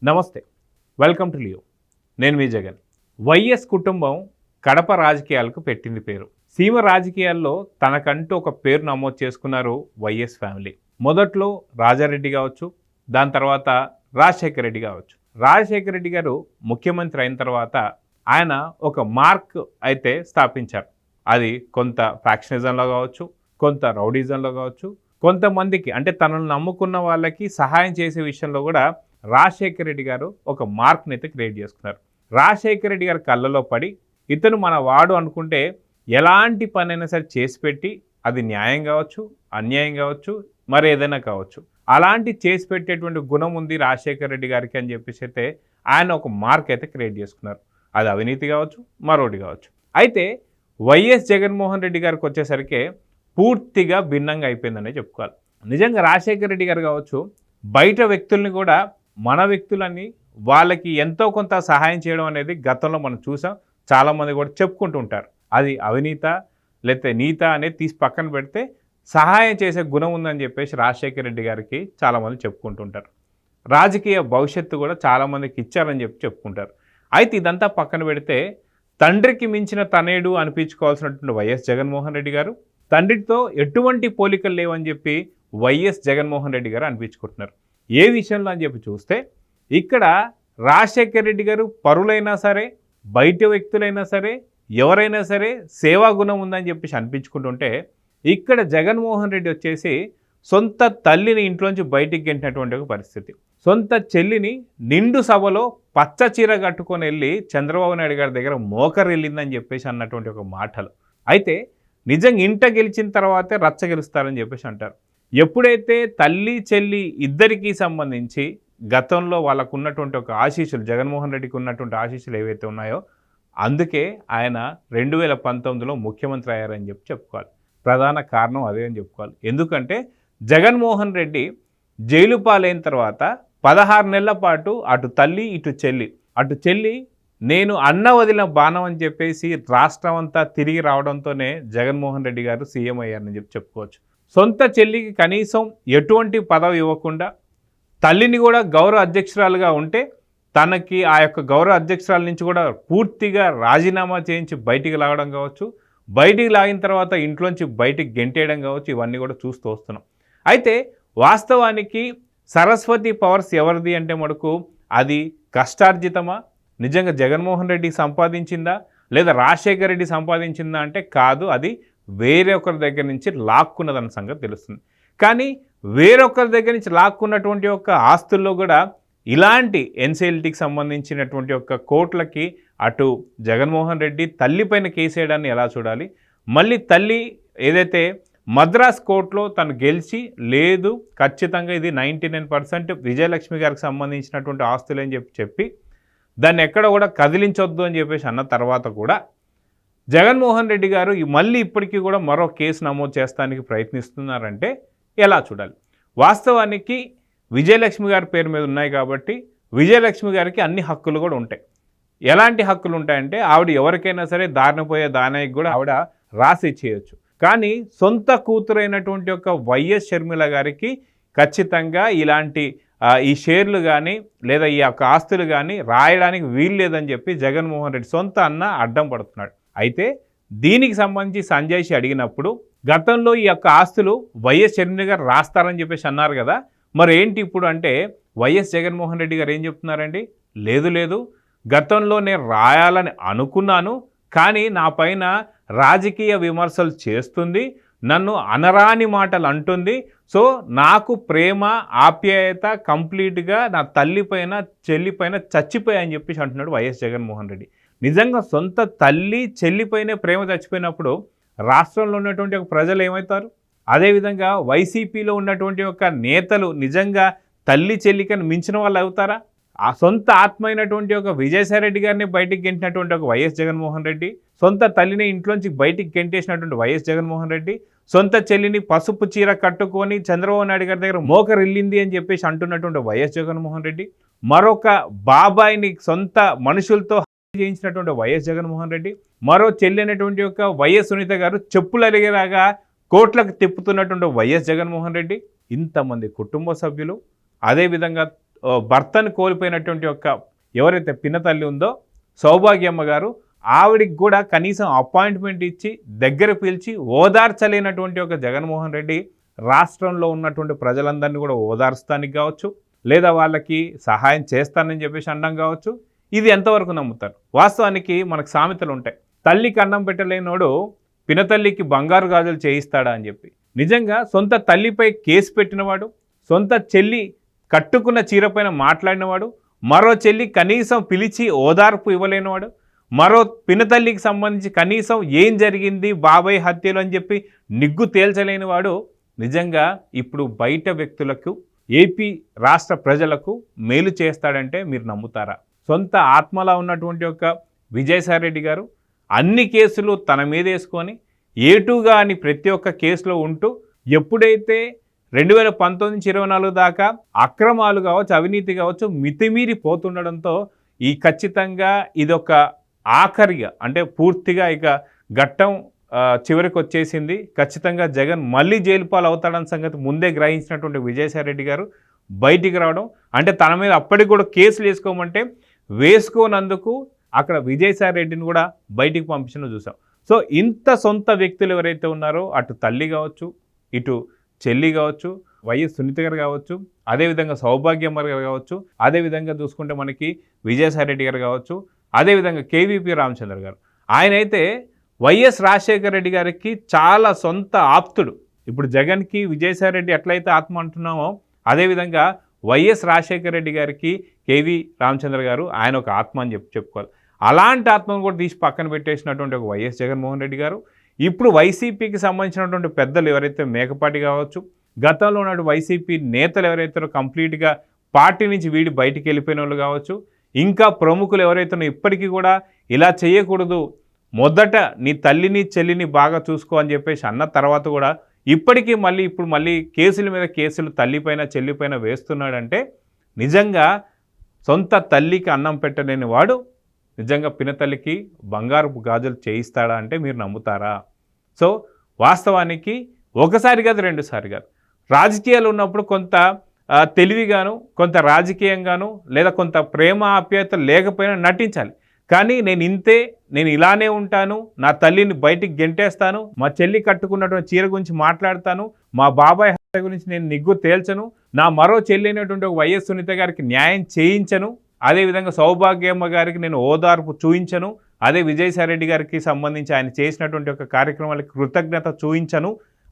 నమస్తే, welcome to Leo. నేను మీ Jagan. YS కుటుంబం కడప రాజకీయాలకు పెట్టింది పేరు. సీమ రాజకీయాల్లో తనకంటూ ఒక పేరు నమోదు చేసుకున్నారు వైఎస్ ఫ్యామిలీ. మొదట్లో రాజారెడ్డి కావచ్చు, దాని తర్వాత రాజశేఖర రెడ్డి కావచ్చు. రాజశేఖర రెడ్డి గారు ముఖ్యమంత్రి అయిన తర్వాత ఆయన ఒక మార్క్ అయితే స్థాపించారు. అది కొంత ఫ్యాక్షనిజంలో కావచ్చు, కొంత రౌడీజంలో కావచ్చు, కొంతమందికి అంటే తనను నమ్ముకున్న వాళ్ళకి సహాయం చేసే విషయంలో కూడా రాజశేఖర రెడ్డి గారు ఒక మార్క్ని అయితే క్రియేట్ చేసుకున్నారు. రాజశేఖర రెడ్డి గారి కళ్ళలో పడి ఇతను మన వాడు అనుకుంటే ఎలాంటి పనైనా సరే చేసి పెట్టి, అది న్యాయం కావచ్చు, అన్యాయం కావచ్చు, మరి ఏదైనా కావచ్చు, అలాంటి చేసి పెట్టేటువంటి గుణం ఉంది రాజశేఖర రెడ్డి గారికి అని చెప్పేసి అయితే ఆయన ఒక మార్క్ అయితే క్రియేట్ చేసుకున్నారు. అది అవినీతి కావచ్చు, మరోటి కావచ్చు. అయితే వైఎస్ జగన్మోహన్ రెడ్డి గారికి వచ్చేసరికి పూర్తిగా భిన్నంగా అయిపోయిందనే చెప్పుకోవాలి. నిజంగా రాజశేఖర రెడ్డి గారు కావచ్చు, బయట వ్యక్తుల్ని కూడా మన వ్యక్తులని వాళ్ళకి ఎంతో కొంత సహాయం చేయడం అనేది గతంలో మనం చూసాం. చాలామంది కూడా చెప్పుకుంటూ ఉంటారు. అది అవినీత లేకపోతే నీత అనేది తీసి పక్కన పెడితే సహాయం చేసే గుణం ఉందని చెప్పేసి రాజశేఖర రెడ్డి గారికి చాలామంది చెప్పుకుంటుంటారు. రాజకీయ భవిష్యత్తు కూడా చాలామందికి ఇచ్చారని చెప్పుకుంటారు. అయితే ఇదంతా పక్కన పెడితే తండ్రికి మించిన తనేడు అనిపించుకోవాల్సినటువంటి వైఎస్ జగన్మోహన్ రెడ్డి గారు, తండ్రితో ఎటువంటి పోలికలు లేవని చెప్పి వైఎస్ జగన్మోహన్ రెడ్డి గారు అనిపించుకుంటున్నారు. ఏ విషయంలో అని చెప్పి చూస్తే ఇక్కడ రాజశేఖర రెడ్డి గారు పరులైనా సరే, బయట వ్యక్తులైనా సరే, ఎవరైనా సరే సేవా గుణం ఉందని చెప్పేసి అనిపించుకుంటుంటే, ఇక్కడ జగన్మోహన్ రెడ్డి వచ్చేసి సొంత తల్లిని ఇంట్లోంచి బయటికి గెంటినటువంటి ఒక పరిస్థితి. సొంత చెల్లిని నిండు సభలో పచ్చ చీర కట్టుకొని వెళ్ళి చంద్రబాబు నాయుడు గారి దగ్గర మోకరిల్లిందని చెప్పేసి అన్నటువంటి ఒక మాటలు. అయితే నిజంగా ఇంట గెలిచిన తర్వాతే రచ్చ గెలుస్తారని చెప్పేసి అంటారు. ఎప్పుడైతే తల్లి చెల్లి ఇద్దరికీ సంబంధించి గతంలో వాళ్ళకు ఉన్నటువంటి ఒక ఆశీస్సులు, జగన్మోహన్ రెడ్డికి ఉన్నటువంటి ఆశీస్సులు ఏవైతే ఉన్నాయో, అందుకే ఆయన 2019లో ముఖ్యమంత్రి అయ్యారని చెప్పుకోవాలి. ప్రధాన కారణం అదే అని చెప్పుకోవాలి. ఎందుకంటే జగన్మోహన్ రెడ్డి జైలు పాలైన తర్వాత 16 నెలల పాటు అటు తల్లి ఇటు చెల్లి నేను అన్న వదిలిన బాణం అని చెప్పేసి రాష్ట్రం అంతా తిరిగి రావడంతోనే జగన్మోహన్ రెడ్డి గారు సీఎం అయ్యారని చెప్పుకోవచ్చు. సొంత చెల్లికి కనీసం ఎటువంటి పదవి ఇవ్వకుండా, తల్లిని కూడా గౌరవ అధ్యక్షురాలుగా ఉంటే తనకి ఆ యొక్క గౌరవ అధ్యక్షురాల నుంచి కూడా పూర్తిగా రాజీనామా చేయించి బయటికి లాగడం కావచ్చు, బయటికి లాగిన తర్వాత ఇంట్లోంచి బయటికి గెంటేయడం కావచ్చు, ఇవన్నీ కూడా చూస్తూ వస్తున్నాం. అయితే వాస్తవానికి సరస్వతి పవర్స్ ఎవరిది అంటే మటుకు అది కష్టార్జితమా, నిజంగా జగన్మోహన్ రెడ్డి సంపాదించిందా లేదా రాజశేఖర రెడ్డి సంపాదించిందా అంటే కాదు, అది వేరే ఒకరి దగ్గర నుంచి లాక్కున్నదన్న సంగతి తెలుస్తుంది. కానీ వేరొకరి దగ్గర నుంచి లాక్కున్నటువంటి యొక్క ఆస్తుల్లో కూడా ఇలాంటి ఎన్సీఎల్టీకి సంబంధించినటువంటి యొక్క కోట్లకి అటు జగన్మోహన్ రెడ్డి తల్లిపైన కేసేయడాన్ని ఎలా చూడాలి, మళ్ళీ తల్లి ఏదైతే మద్రాస్ కోర్టులో తను గెలిచి లేదు ఖచ్చితంగా ఇది 99% విజయలక్ష్మి గారికి సంబంధించినటువంటి ఆస్తులని చెప్పి దాన్ని ఎక్కడ కూడా కదిలించొద్దు అని చెప్పేసి అన్న తర్వాత కూడా జగన్మోహన్ రెడ్డి గారు మళ్ళీ ఇప్పటికీ కూడా మరో కేసు నమోదు చేస్తానికి ప్రయత్నిస్తున్నారంటే ఎలా చూడాలి? వాస్తవానికి విజయలక్ష్మి గారి పేరు మీద ఉన్నాయి కాబట్టి విజయలక్ష్మి గారికి అన్ని హక్కులు కూడా ఉంటాయి. ఎలాంటి హక్కులు ఉంటాయంటే ఆవిడ ఎవరికైనా సరే దారిన పోయే దానానికి కూడా ఆవిడ రాసి ఇచ్చేయచ్చు. కానీ సొంత కూతురైనటువంటి యొక్క వైఎస్ షర్మిల గారికి ఖచ్చితంగా ఇలాంటి ఈ షేర్లు కానీ లేదా ఈ యొక్క ఆస్తులు కానీ రాయడానికి వీలు లేదని చెప్పి జగన్మోహన్ రెడ్డి సొంత అన్న అడ్డం పడుతున్నాడు. అయితే దీనికి సంబంధించి సంజయ్ షి అడిగినప్పుడు గతంలో ఈ యొక్క ఆస్తులు వైఎస్ షర్మిల గారు రాస్తారని చెప్పేసి అన్నారు కదా, మరి ఏంటి ఇప్పుడు అంటే వైఎస్ జగన్మోహన్ రెడ్డి గారు ఏం చెప్తున్నారండి? లేదు గతంలో నేను రాయాలని అనుకున్నాను, కానీ నా పైన రాజకీయ విమర్శలు చేస్తుంది, నన్ను అనరాని మాటలు అంటుంది, సో నాకు ప్రేమ ఆప్యాయత కంప్లీట్గా నా తల్లిపైన చెల్లిపైన చచ్చిపోయాయని చెప్పేసి అంటున్నాడు వైఎస్ జగన్మోహన్ రెడ్డి. నిజంగా సొంత తల్లి చెల్లిపైనే ప్రేమ చచ్చిపోయినప్పుడు రాష్ట్రంలో ఉన్నటువంటి ఒక ప్రజలు ఏమవుతారు? అదేవిధంగా వైసీపీలో ఉన్నటువంటి ఒక నేతలు నిజంగా తల్లి చెల్లికని మించిన వాళ్ళు అవుతారా? ఆ సొంత ఆత్మ అయినటువంటి ఒక విజయసాయిరెడ్డి గారిని బయటికి గెంటినటువంటి ఒక వైఎస్ జగన్మోహన్ రెడ్డి, సొంత తల్లిని ఇంట్లోంచి బయటికి గెంటేసినటువంటి వైఎస్ జగన్మోహన్ రెడ్డి, సొంత చెల్లిని పసుపు చీర కట్టుకొని చంద్రబాబు నాయుడు గారి దగ్గర మోకరిల్లింది అని చెప్పేసి అంటున్నటువంటి వైఎస్ జగన్మోహన్ రెడ్డి, మరొక బాబాయిని సొంత మనుషులతో చేయించినటువంటి వైఎస్ జగన్మోహన్ రెడ్డి, మరో చెల్లి అనేటువంటి ఒక వైఎస్ సునీత గారు చెప్పులు అలిగేలాగా కోట్లకు తిప్పుతున్నటువంటి వైఎస్ జగన్మోహన్ రెడ్డి, ఇంతమంది కుటుంబ సభ్యులు, అదేవిధంగా భర్తను కోల్పోయినటువంటి ఒక ఎవరైతే పినతల్లి ఉందో సౌభాగ్యమ్మ గారు, ఆవిడికి కూడా కనీసం అపాయింట్మెంట్ ఇచ్చి దగ్గర పిలిచి ఓదార్చలేనటువంటి ఒక జగన్మోహన్ రెడ్డి రాష్ట్రంలో ఉన్నటువంటి ప్రజలందరినీ కూడా ఓదార్చడానికి కావచ్చు, లేదా వాళ్ళకి సహాయం చేస్తానని చెప్పేసి అనడం కావచ్చు. ఇది ఎంతవరకు నమ్ముతారు? వాస్తవానికి మనకు సామెతలు ఉంటాయి, తల్లికి అన్నం పెట్టలేనోడు పినతల్లికి బంగారు గాజులు చేయిస్తాడా అని చెప్పి. నిజంగా సొంత తల్లిపై కేసు పెట్టినవాడు, సొంత చెల్లి కట్టుకున్న చీరపైన మాట్లాడినవాడు, మరో చెల్లి కనీసం పిలిచి ఓదార్పు ఇవ్వలేనివాడు, మరో పినతల్లికి సంబంధించి కనీసం ఏం జరిగింది బాబాయ్ హత్యలు అని చెప్పి నిగ్గు తేల్చలేని వాడు నిజంగా ఇప్పుడు బయట వ్యక్తులకు, ఏపీ రాష్ట్ర ప్రజలకు మేలు చేస్తాడంటే మీరు నమ్ముతారా? సొంత ఆత్మలా ఉన్నటువంటి ఒక విజయసాయిరెడ్డి గారు అన్ని కేసులు తన మీద వేసుకొని ఏటుగా అని ప్రతి ఒక్క కేసులో ఉంటూ ఎప్పుడైతే 2019 నుంచి 24 దాకా అక్రమాలు కావచ్చు, అవినీతి కావచ్చు మితిమీరి పోతుండడంతో ఈ ఖచ్చితంగా ఇదొక ఆఖరిగా అంటే పూర్తిగా ఇక ఘట్టం చివరికి వచ్చేసింది. ఖచ్చితంగా జగన్ మళ్ళీ జైలు పాలు అవుతాడన్న సంగతి ముందే గ్రహించినటువంటి విజయసాయిరెడ్డి గారు బయటికి రావడం, అంటే తన మీద అప్పటికి కూడా కేసులు వేసుకోమంటే వేసుకోనందుకు అక్కడ విజయసాయిరెడ్డిని కూడా బయటికి పంపించడం చూసాం. సో ఇంత సొంత వ్యక్తులు ఎవరైతే ఉన్నారో అటు తల్లి కావచ్చు, ఇటు చెల్లి కావచ్చు, వైఎస్ సునీత గారు కావచ్చు, అదేవిధంగా సౌభాగ్యమ్మ గారు కావచ్చు, అదేవిధంగా చూసుకుంటే మనకి విజయసాయిరెడ్డి గారు కావచ్చు, అదేవిధంగా కేవీపీ రామచంద్ర గారు, ఆయన అయితే వైఎస్ రాజశేఖర రెడ్డి గారికి చాలా సొంత ఆప్తుడు. ఇప్పుడు జగన్కి విజయసాయిరెడ్డి ఎట్లయితే ఆత్మ అంటున్నామో అదేవిధంగా వైఎస్ రాజశేఖర రెడ్డి గారికి కేవీ రామచంద్ర గారు ఆయన ఒక ఆత్మ అని చెప్పుకోవాలి. అలాంటి ఆత్మను కూడా తీసి పక్కన పెట్టేసినటువంటి ఒక వైఎస్ జగన్మోహన్ రెడ్డి గారు ఇప్పుడు వైసీపీకి సంబంధించినటువంటి పెద్దలు ఎవరైతే మేకపాటి కావచ్చు, గతంలో ఉన్న వైసీపీ నేతలు ఎవరైతే కంప్లీట్గా పార్టీ నుంచి వీడి బయటికి వెళ్ళిపోయిన వాళ్ళు కావచ్చు, ఇంకా ప్రముఖులు ఎవరైతే ఇప్పటికీ కూడా ఇలా చేయకూడదు, మొదట నీ తల్లిని చెల్లిని బాగా చూసుకో అని చెప్పేసి అన్న తర్వాత కూడా ఇప్పటికీ ఇప్పుడు మళ్ళీ కేసుల మీద కేసులు తల్లిపైన చెల్లిపైన వేస్తున్నాడంటే నిజంగా సొంత తల్లికి అన్నం పెట్టలేని వాడు నిజంగా పినతల్లికి బంగారు గాజులు చేయిస్తాడా అంటే మీరు నమ్ముతారా? సో వాస్తవానికి ఒకసారి కాదు, రెండుసారి కాదు, రాజకీయాలు ఉన్నప్పుడు కొంత తెలివిగాను, కొంత రాజకీయంగాను, లేదా కొంత ప్రేమ ఆప్యాయత లేకపోయినా నటించాలి. కానీ నేను ఇంతే, నేను ఇలానే ఉంటాను, నా తల్లిని బయటికి గెంటేస్తాను, మా చెల్లి కట్టుకున్నటువంటి చీర గురించి మాట్లాడతాను, మా బాబాయ్ హత్య గురించి నేను నిగ్గు తేల్చను, నా మరో చెల్లి అయినటువంటి ఒక వైఎస్ సునీత గారికి న్యాయం చేయించను, అదేవిధంగా సౌభాగ్యమ్మ గారికి నేను ఓదార్పు చూయించను, అదే విజయసాయిరెడ్డి గారికి సంబంధించి ఆయన చేసినటువంటి ఒక కార్యక్రమాలకి కృతజ్ఞత చూయించను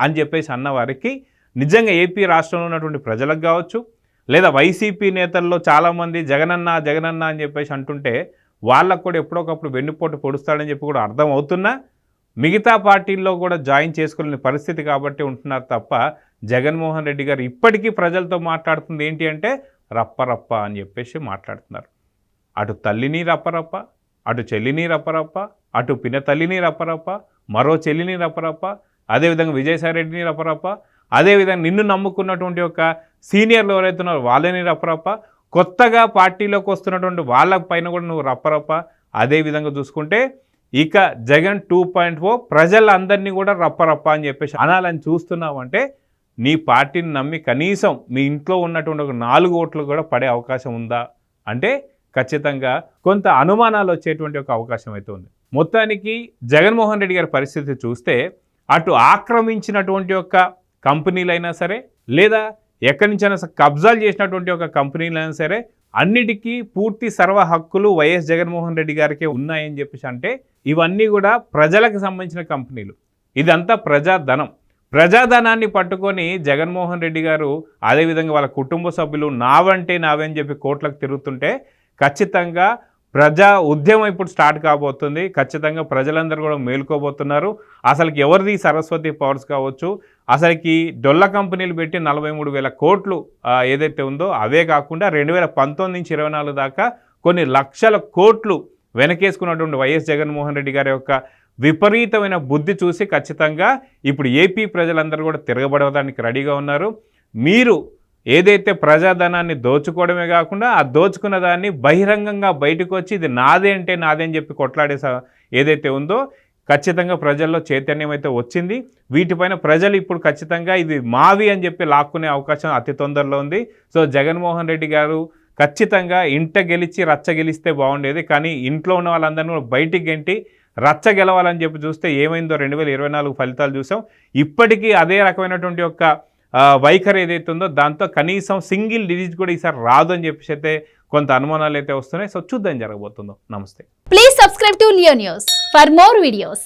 అని చెప్పేసి అన్నవారికి నిజంగా ఏపీ రాష్ట్రంలో ఉన్నటువంటి ప్రజలకు కావచ్చు, లేదా వైసీపీ నేతల్లో చాలామంది జగనన్న జగనన్న అని చెప్పేసి అంటుంటే వాళ్ళకు కూడా ఎప్పుడొకప్పుడు వెన్నుపోటు పొడుస్తాడని చెప్పి కూడా అర్థం అవుతున్నా మిగతా పార్టీల్లో కూడా జాయిన్ చేసుకోలేని పరిస్థితి కాబట్టి ఉంటున్నారు తప్ప జగన్మోహన్ రెడ్డి గారు ఇప్పటికీ ప్రజలతో మాట్లాడుతుంది ఏంటి అంటే రప్పరప్ప అని చెప్పేసి మాట్లాడుతున్నారు. అటు తల్లిని రప్పరప్ప, అటు చెల్లిని రప్పరప్ప, అటు పినతల్లిని రప్పరప్ప, మరో చెల్లిని రప్పరప్ప, అదేవిధంగా విజయసాయిరెడ్డిని రప్పరప్ప, అదేవిధంగా నిన్ను నమ్ముకున్నటువంటి ఒక సీనియర్లు ఎవరైతే ఉన్నారో వాళ్ళని రప్పరప్ప, కొత్తగా పార్టీలోకి వస్తున్నటువంటి వాళ్ళ పైన కూడా నువ్వు రప్పరప్ప. అదేవిధంగా చూసుకుంటే ఇక జగన్ 2.0 ప్రజలందరినీ కూడా రప్పరప్ప అని చెప్పేసి అనాలని చూస్తున్నావు అంటే నీ పార్టీని నమ్మి కనీసం మీ ఇంట్లో ఉన్నటువంటి ఒక 4 ఓట్లు కూడా పడే అవకాశం ఉందా అంటే ఖచ్చితంగా కొంత అనుమానాలు వచ్చేటువంటి ఒక అవకాశం అయితే ఉంది. మొత్తానికి జగన్మోహన్ రెడ్డి గారి పరిస్థితి చూస్తే అటు ఆక్రమించినటువంటి ఒక కంపెనీలైనా సరే, లేదా ఎక్కడి నుంచైనా కబ్జాలు చేసినటువంటి ఒక కంపెనీలైనా సరే, అన్నిటికీ పూర్తి సర్వ హక్కులు వైఎస్ జగన్మోహన్ రెడ్డి గారికే ఉన్నాయని చెప్పేసి అంటే ఇవన్నీ కూడా ప్రజలకు సంబంధించిన కంపెనీలు, ఇదంతా ప్రజాధనం. ప్రజాధనాన్ని పట్టుకొని జగన్మోహన్ రెడ్డి గారు అదేవిధంగా వాళ్ళ కుటుంబ సభ్యులు నావంటే నావే అని చెప్పి కోట్లకు తిరుగుతుంటే ఖచ్చితంగా ప్రజా ఉద్యమం ఇప్పుడు స్టార్ట్ కాబోతుంది. ఖచ్చితంగా ప్రజలందరూ కూడా మేలుకోబోతున్నారు. అసలుకి ఎవరిది సరస్వతి పవర్స్ కావచ్చు, అసలుకి డొల్ల కంపెనీలు పెట్టి 43,000 కోట్లు ఏదైతే ఉందో అవే కాకుండా 2019 నుంచి 24 దాకా కొన్ని లక్షల కోట్లు వెనకేసుకున్నటువంటి వైఎస్ జగన్మోహన్ రెడ్డి గారి యొక్క విపరీతమైన బుద్ధి చూసి ఖచ్చితంగా ఇప్పుడు ఏపీ ప్రజలందరూ కూడా తిరగబడడానికి రెడీగా ఉన్నారు. మీరు ఏదైతే ప్రజాధనాన్ని దోచుకోవడమే కాకుండా ఆ దోచుకున్న దాన్ని బహిరంగంగా బయటకు వచ్చి ఇది నాదే అంటే నాదే అని చెప్పి కొట్లాడే ఏదైతే ఉందో ఖచ్చితంగా ప్రజల్లో చైతన్యం అయితే వచ్చింది. వీటిపైన ప్రజలు ఇప్పుడు ఖచ్చితంగా ఇది మావి అని చెప్పి లాక్కునే అవకాశం అతి తొందరలో ఉంది. సో జగన్మోహన్ రెడ్డి గారు ఖచ్చితంగా ఇంట గెలిచి రచ్చ గెలిస్తే బాగుండేది. కానీ ఇంట్లో ఉన్న వాళ్ళందరినీ బయటికి గెంటి రచ్చ గెలవాలని చెప్పి చూస్తే ఏమైందో 2024 ఫలితాలు చూసాం. ఇప్పటికీ అదే రకమైనటువంటి యొక్క వైఖరి ఏదైతే ఉందో దాంతో కనీసం సింగిల్ డిజిట్ కూడా ఈసారి రాదు అని చెప్పేసి అయితే కొంత అనుమానాలు అయితే వస్తున్నాయి. సో చూద్దాం జరగబోతుందో. నమస్తే. Please subscribe to Leo news for more videos.